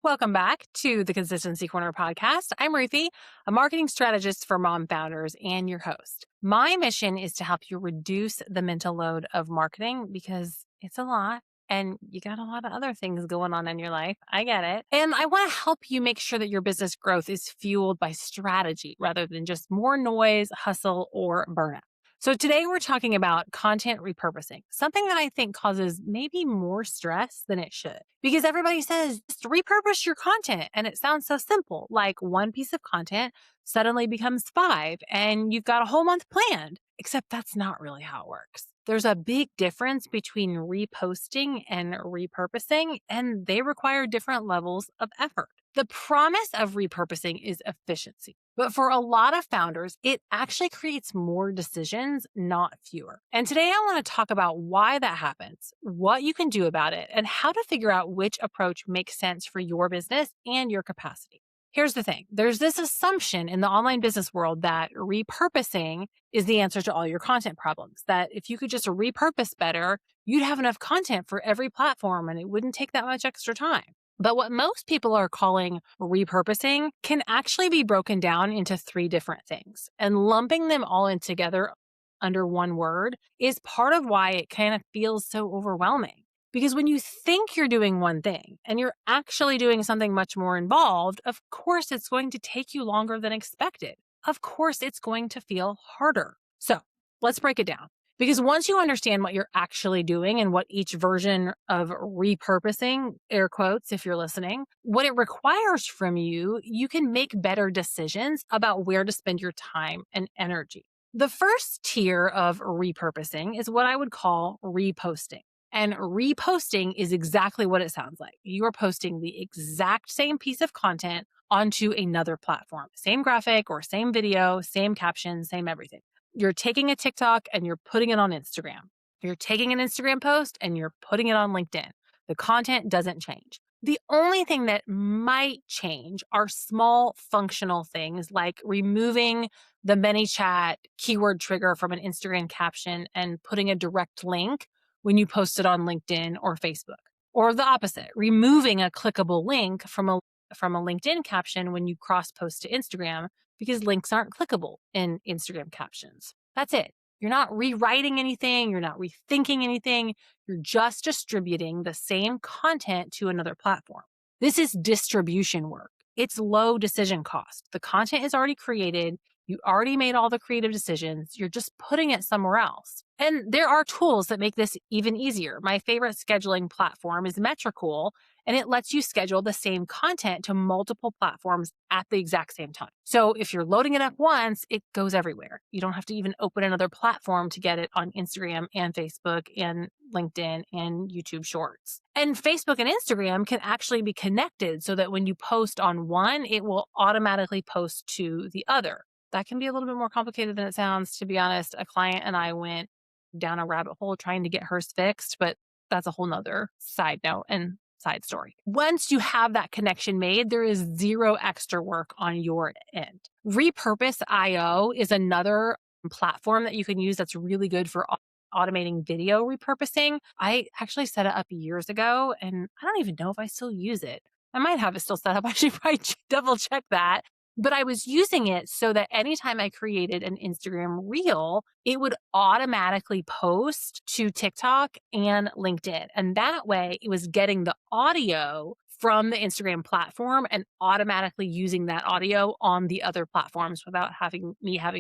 Welcome back to the Consistency Corner podcast. I'm Ruthie, a marketing strategist for mom founders and your host. My mission is to help you reduce the mental load of marketing because it's a lot and you got a lot of other things going on in your life. I get it. And I want to help you make sure that your business growth is fueled by strategy rather than just more noise, hustle, or burnout. So today we're talking about content repurposing, something that I think causes maybe more stress than it should. Because everybody says, just repurpose your content. And it sounds so simple, like one piece of content suddenly becomes five and you've got a whole month planned. Except that's not really how it works. There's a big difference between reposting and repurposing, and they require different levels of effort. The promise of repurposing is efficiency. But for a lot of founders, it actually creates more decisions, not fewer. And today I want to talk about why that happens, what you can do about it, and how to figure out which approach makes sense for your business and your capacity. Here's the thing. There's this assumption in the online business world that repurposing is the answer to all your content problems, that if you could just repurpose better, you'd have enough content for every platform and it wouldn't take that much extra time. But what most people are calling repurposing can actually be broken down into three different things. And lumping them all in together under one word is part of why it kind of feels so overwhelming. Because when you think you're doing one thing and you're actually doing something much more involved, of course, it's going to take you longer than expected. Of course, it's going to feel harder. So let's break it down. Because once you understand what you're actually doing and what each version of repurposing, air quotes, if you're listening, what it requires from you, you can make better decisions about where to spend your time and energy. The first tier of repurposing is what I would call reposting. And reposting is exactly what it sounds like. You are posting the exact same piece of content onto another platform. Same graphic or same video, same caption, same everything. You're taking a TikTok and you're putting it on Instagram. You're taking an Instagram post and you're putting it on LinkedIn. The content doesn't change. The only thing that might change are small functional things like removing the ManyChat keyword trigger from an Instagram caption and putting a direct link when you post it on LinkedIn or Facebook. Or the opposite, removing a clickable link from a LinkedIn caption when you cross post to Instagram because links aren't clickable in Instagram captions. That's it. You're not rewriting anything. You're not rethinking anything. You're just distributing the same content to another platform. This is distribution work. It's low decision cost. The content is already created. You already made all the creative decisions. You're just putting it somewhere else. And there are tools that make this even easier. My favorite scheduling platform is Metricool, and it lets you schedule the same content to multiple platforms at the exact same time. So if you're loading it up once, it goes everywhere. You don't have to even open another platform to get it on Instagram and Facebook and LinkedIn and YouTube Shorts. And Facebook and Instagram can actually be connected so that when you post on one, it will automatically post to the other. That can be a little bit more complicated than it sounds. To be honest, a client and I went down a rabbit hole trying to get hers fixed, but that's a whole nother side note and side story. Once you have that connection made, there is zero extra work on your end. Repurpose.io is another platform that you can use that's really good for automating video repurposing. I actually set it up years ago and I don't even know if I still use it. I might have it still set up. I should probably double check that. But I was using it so that anytime I created an Instagram reel, it would automatically post to TikTok and LinkedIn. And that way it was getting the audio from the Instagram platform and automatically using that audio on the other platforms without having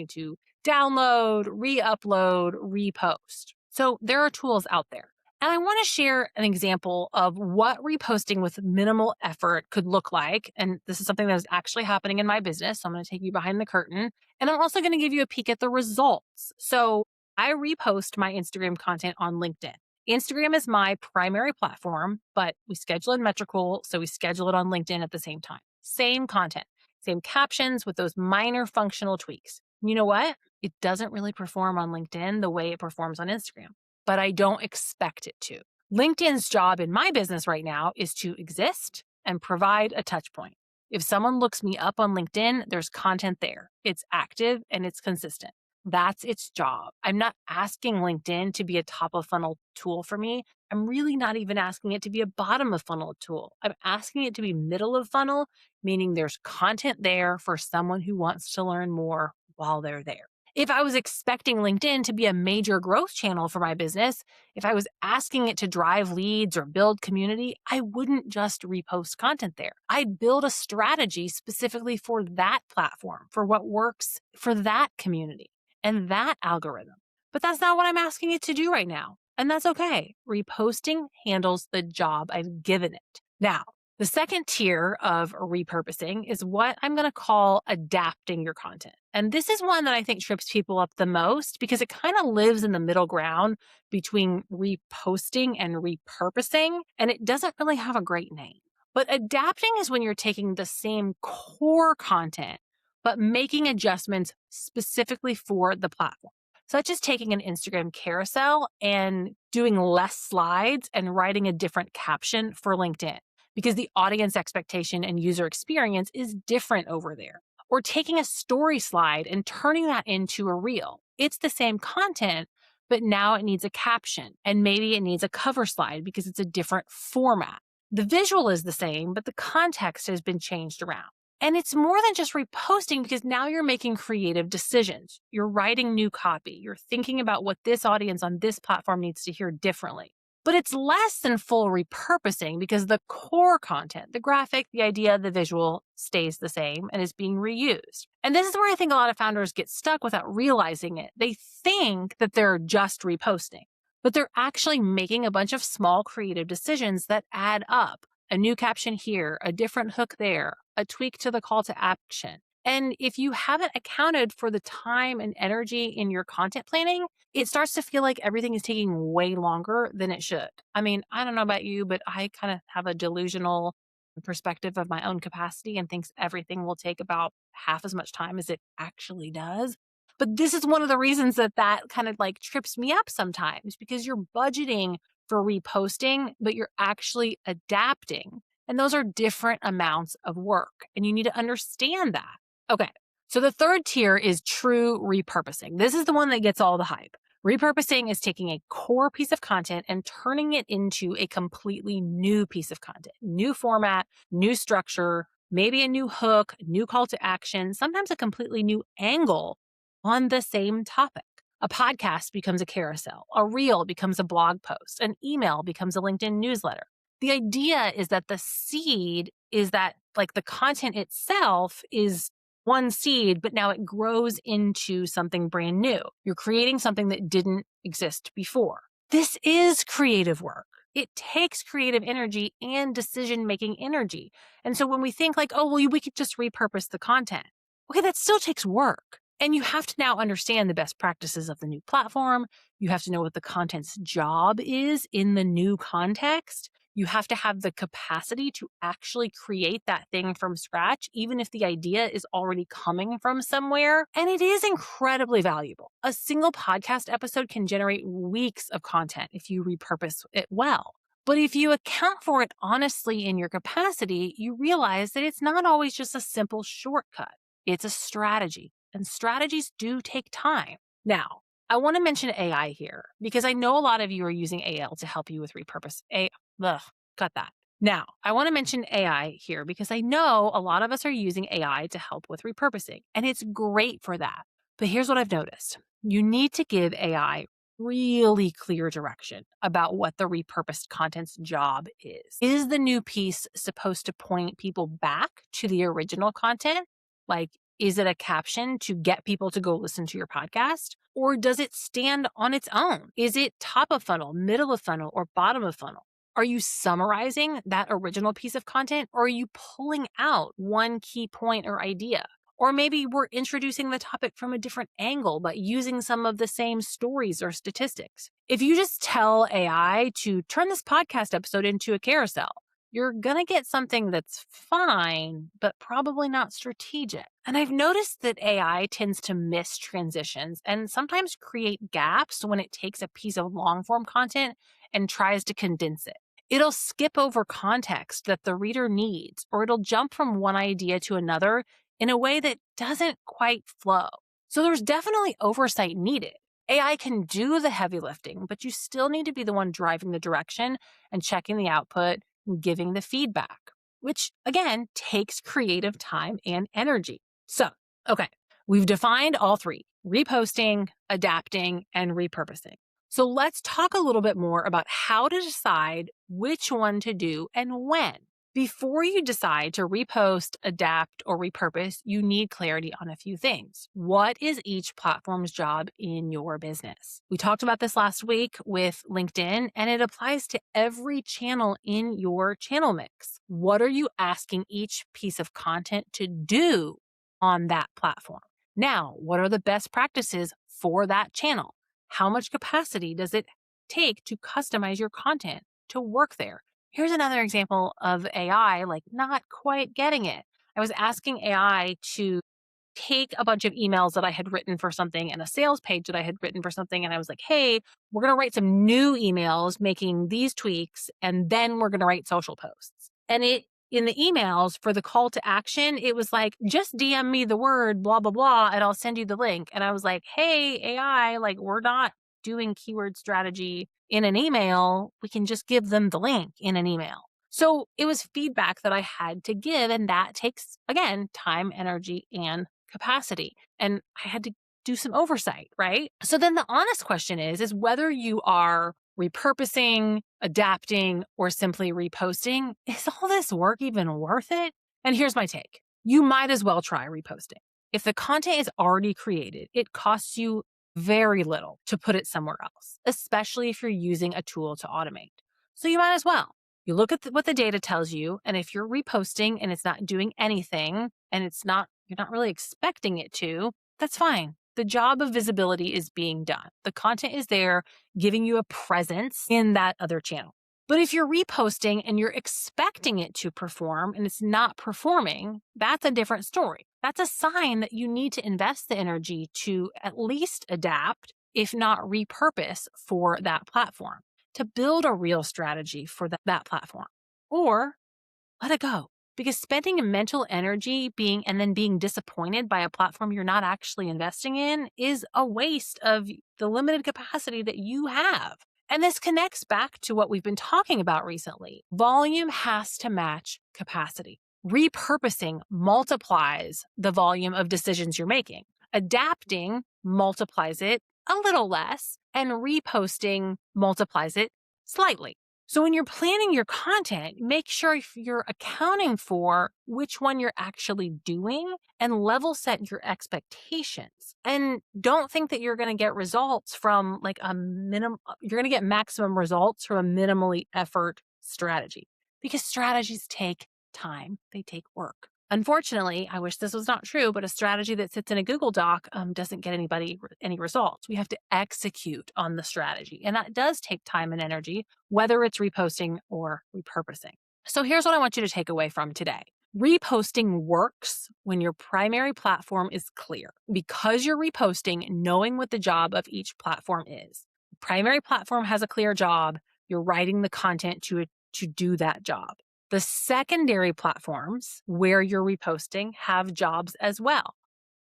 to download, re-upload, repost. So there are tools out there. And I want to share an example of what reposting with minimal effort could look like. And this is something that is actually happening in my business. So I'm going to take you behind the curtain. And I'm also going to give you a peek at the results. So I repost my Instagram content on LinkedIn. Instagram is my primary platform, but we schedule in Metricool, so we schedule it on LinkedIn at the same time. Same content, same captions with those minor functional tweaks. You know what? It doesn't really perform on LinkedIn the way it performs on Instagram, but I don't expect it to. LinkedIn's job in my business right now is to exist and provide a touch point. If someone looks me up on LinkedIn, there's content there. It's active and it's consistent. That's its job. I'm not asking LinkedIn to be a top of funnel tool for me. I'm really not even asking it to be a bottom of funnel tool. I'm asking it to be middle of funnel, meaning there's content there for someone who wants to learn more while they're there. If I was expecting LinkedIn to be a major growth channel for my business, if I was asking it to drive leads or build community, I wouldn't just repost content there. I'd build a strategy specifically for that platform, for what works for that community and that algorithm. But that's not what I'm asking it to do right now. And that's okay. Reposting handles the job I've given it. Now, the second tier of repurposing is what I'm going to call adapting your content. And this is one that I think trips people up the most because it kind of lives in the middle ground between reposting and repurposing, and it doesn't really have a great name. But adapting is when you're taking the same core content, but making adjustments specifically for the platform, such as taking an Instagram carousel and doing less slides and writing a different caption for LinkedIn, because the audience expectation and user experience is different over there. Or taking a story slide and turning that into a reel. It's the same content, but now it needs a caption, and maybe it needs a cover slide because it's a different format. The visual is the same, but the context has been changed around. And it's more than just reposting because now you're making creative decisions. You're writing new copy. You're thinking about what this audience on this platform needs to hear differently. But it's less than full repurposing because the core content, the graphic, the idea, the visual stays the same and is being reused. And this is where I think a lot of founders get stuck without realizing it. They think that they're just reposting, but they're actually making a bunch of small creative decisions that add up. A new caption here, a different hook there, a tweak to the call to action. And if you haven't accounted for the time and energy in your content planning, it starts to feel like everything is taking way longer than it should. I mean, I don't know about you, but I kind of have a delusional perspective of my own capacity and thinks everything will take about half as much time as it actually does. But this is one of the reasons that kind of like trips me up sometimes because you're budgeting for reposting, but you're actually adapting. And those are different amounts of work. And you need to understand that. Okay. So the third tier is true repurposing. This is the one that gets all the hype. Repurposing is taking a core piece of content and turning it into a completely new piece of content, new format, new structure, maybe a new hook, new call to action, sometimes a completely new angle on the same topic. A podcast becomes a carousel, a reel becomes a blog post, an email becomes a LinkedIn newsletter. The idea is that the seed is that like the content itself is one seed, but now it grows into something brand new. You're creating something that didn't exist before. This is creative work. It takes creative energy and decision-making energy. And so when we think like, oh, well, we could just repurpose the content. Okay, that still takes work. And you have to now understand the best practices of the new platform. You have to know what the content's job is in the new context. You have to have the capacity to actually create that thing from scratch, even if the idea is already coming from somewhere. And it is incredibly valuable. A single podcast episode can generate weeks of content if you repurpose it well. But if you account for it honestly in your capacity, you realize that it's not always just a simple shortcut. It's a strategy. And strategies do take time. Now, I want to mention AI here because I know a lot of you are using AI to help you with repurpose. Cut that. Now, I want to mention AI here because I know a lot of us are using AI to help with repurposing, and it's great for that. But here's what I've noticed. You need to give AI really clear direction about what the repurposed content's job is. Is the new piece supposed to point people back to the original content? Like, is it a caption to get people to go listen to your podcast? Or does it stand on its own? Is it top of funnel, middle of funnel, or bottom of funnel? Are you summarizing that original piece of content, or are you pulling out one key point or idea? Or maybe we're introducing the topic from a different angle, but using some of the same stories or statistics. If you just tell AI to turn this podcast episode into a carousel, you're going to get something that's fine, but probably not strategic. And I've noticed that AI tends to miss transitions and sometimes create gaps when it takes a piece of long form content and tries to condense it. It'll skip over context that the reader needs, or it'll jump from one idea to another in a way that doesn't quite flow. So there's definitely oversight needed. AI can do the heavy lifting, but you still need to be the one driving the direction and checking the output and giving the feedback, which again takes creative time and energy. So, okay, we've defined all three: reposting, adapting, and repurposing. So let's talk a little bit more about how to decide which one to do and when. Before you decide to repost, adapt, or repurpose, you need clarity on a few things. What is each platform's job in your business? We talked about this last week with LinkedIn, and it applies to every channel in your channel mix. What are you asking each piece of content to do on that platform? Now, what are the best practices for that channel? How much capacity does it take to customize your content to work there? Here's another example of AI, like not quite getting it. I was asking AI to take a bunch of emails that I had written for something and a sales page that I had written for something. And I was like, hey, we're going to write some new emails making these tweaks, and then we're going to write social posts. And in the emails for the call to action, it was like, just DM me the word blah, blah, blah, and I'll send you the link. And I was like, hey, AI, like we're not doing keyword strategy in an email. We can just give them the link in an email. So it was feedback that I had to give. And that takes, again, time, energy, and capacity. And I had to do some oversight, right? So then the honest question is whether you are repurposing, adapting, or simply reposting, is all this work even worth it? And here's my take. You might as well try reposting. If the content is already created, it costs you very little to put it somewhere else, especially if you're using a tool to automate. So you might as well. You look at what the data tells you, and if you're reposting and it's not doing anything and you're not really expecting it to, that's fine. The job of visibility is being done. The content is there, giving you a presence in that other channel. But if you're reposting and you're expecting it to perform and it's not performing, that's a different story. That's a sign that you need to invest the energy to at least adapt, if not repurpose, for that platform, to build a real strategy for that platform. Or let it go. Because spending mental energy being disappointed by a platform you're not actually investing in is a waste of the limited capacity that you have. And this connects back to what we've been talking about recently. Volume has to match capacity. Repurposing multiplies the volume of decisions you're making. Adapting multiplies it a little less, and reposting multiplies it slightly. So when you're planning your content, make sure you're accounting for which one you're actually doing and level set your expectations. And don't think that you're going to get results from you're going to get maximum results from a minimally effort strategy, because strategies take time. They take work. Unfortunately, I wish this was not true, but a strategy that sits in a Google Doc doesn't get anybody any results. We have to execute on the strategy. And that does take time and energy, whether it's reposting or repurposing. So here's what I want you to take away from today. Reposting works when your primary platform is clear. Because you're reposting, knowing what the job of each platform is. The primary platform has a clear job. You're writing the content to do that job. The secondary platforms where you're reposting have jobs as well.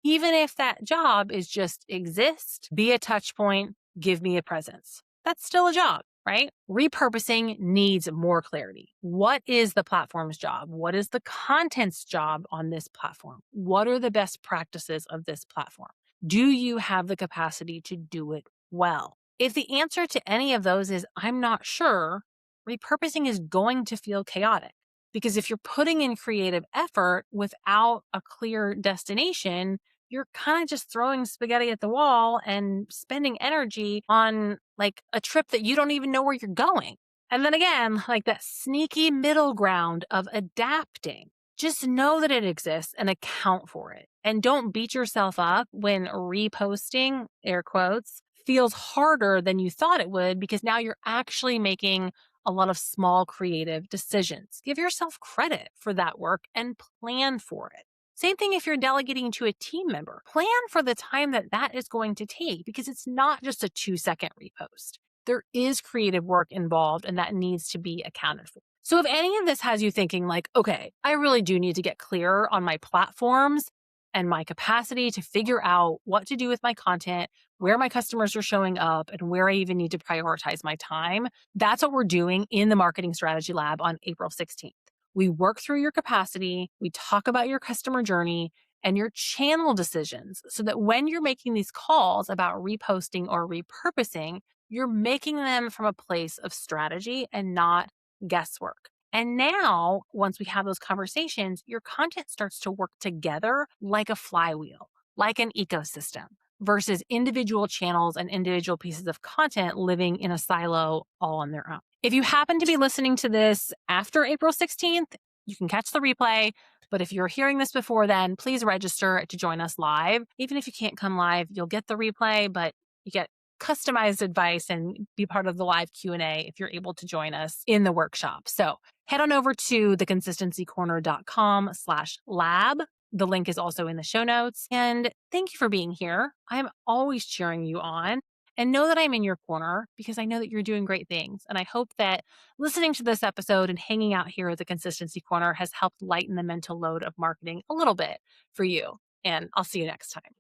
Even if that job is just exist, be a touch point, give me a presence. That's still a job, right? Repurposing needs more clarity. What is the platform's job? What is the content's job on this platform? What are the best practices of this platform? Do you have the capacity to do it well? If the answer to any of those is I'm not sure, repurposing is going to feel chaotic, because if you're putting in creative effort without a clear destination, you're kind of just throwing spaghetti at the wall and spending energy on like a trip that you don't even know where you're going. And then again, like that sneaky middle ground of adapting. Just know that it exists and account for it. And don't beat yourself up when reposting, air quotes, feels harder than you thought it would, because now you're actually making a lot of small creative decisions. Give yourself credit for that work and plan for it. Same thing if you're delegating to a team member. Plan for the time that is going to take, because it's not just a 2-second repost. There is creative work involved, and that needs to be accounted for. So if any of this has you thinking like, okay, I really do need to get clearer on my platforms, and my capacity to figure out what to do with my content, where my customers are showing up, and where I even need to prioritize my time. That's what we're doing in the Marketing Strategy Lab on April 16th. We work through your capacity, we talk about your customer journey and your channel decisions so that when you're making these calls about reposting or repurposing, you're making them from a place of strategy and not guesswork. And now, once we have those conversations, your content starts to work together like a flywheel, like an ecosystem, versus individual channels and individual pieces of content living in a silo all on their own. If you happen to be listening to this after April 16th, you can catch the replay. But if you're hearing this before then, please register to join us live. Even if you can't come live, you'll get the replay, but you get customized advice and be part of the live Q&A if you're able to join us in the workshop. So head on over to theconsistencycorner.com/lab. The link is also in the show notes. And thank you for being here. I'm always cheering you on. And know that I'm in your corner because I know that you're doing great things. And I hope that listening to this episode and hanging out here at the Consistency Corner has helped lighten the mental load of marketing a little bit for you. And I'll see you next time.